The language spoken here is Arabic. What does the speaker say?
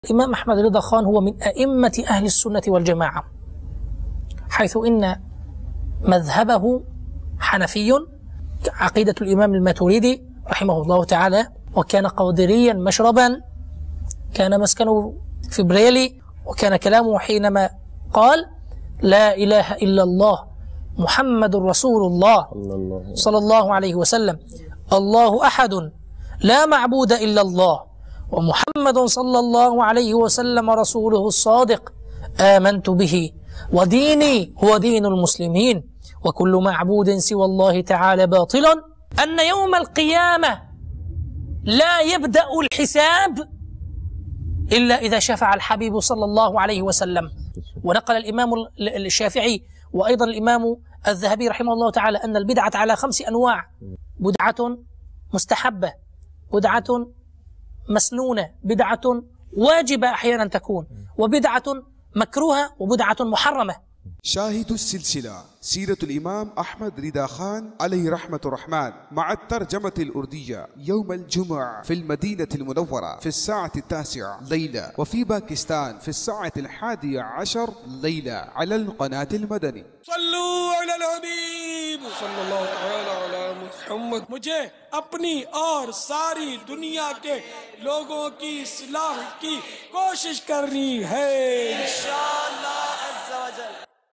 الإمام أحمد رضا خان هو من أئمة أهل السنة والجماعة، حيث إن مذهبه حنفي، عقيدة الإمام الماتريدي رحمه الله تعالى، وكان قادريا مشربا، كان مسكنه فبريلي، وكان كلامه حينما قال لا إله إلا الله محمد رسول الله صلى الله عليه وسلم، الله أحد لا معبود إلا الله، ومحمد صلى الله عليه وسلم رسوله الصادق، آمنت به وديني هو دين المسلمين، وكل معبود سوى الله تعالى باطل، أن يوم القيامة لا يبدأ الحساب إلا إذا شفع الحبيب صلى الله عليه وسلم. ونقل الإمام الشافعي وأيضا الإمام الذهبي رحمه الله تعالى أن البدعة على 5 أنواع: بدعة مستحبة، بدعة مسنونة، بدعة واجبة أحيانا تكون، وبدعة مكروهة، وبدعة محرمة. شاهد السلسلة سيرة الإمام أحمد رضا خان عليه رحمة الرحمن مع الترجمة الأردية يوم الجمعة في المدينة المنورة في الساعة 9 ليلة، وفي باكستان في الساعة 11 ليلة، على القناة المدني. صلوا على الحبيب صلى الله تعالى على محمद। मुझे अपनी और सारी दुनिया के लोगों की इस्लाह की कोशिश करनी है इंशाअल्लाह।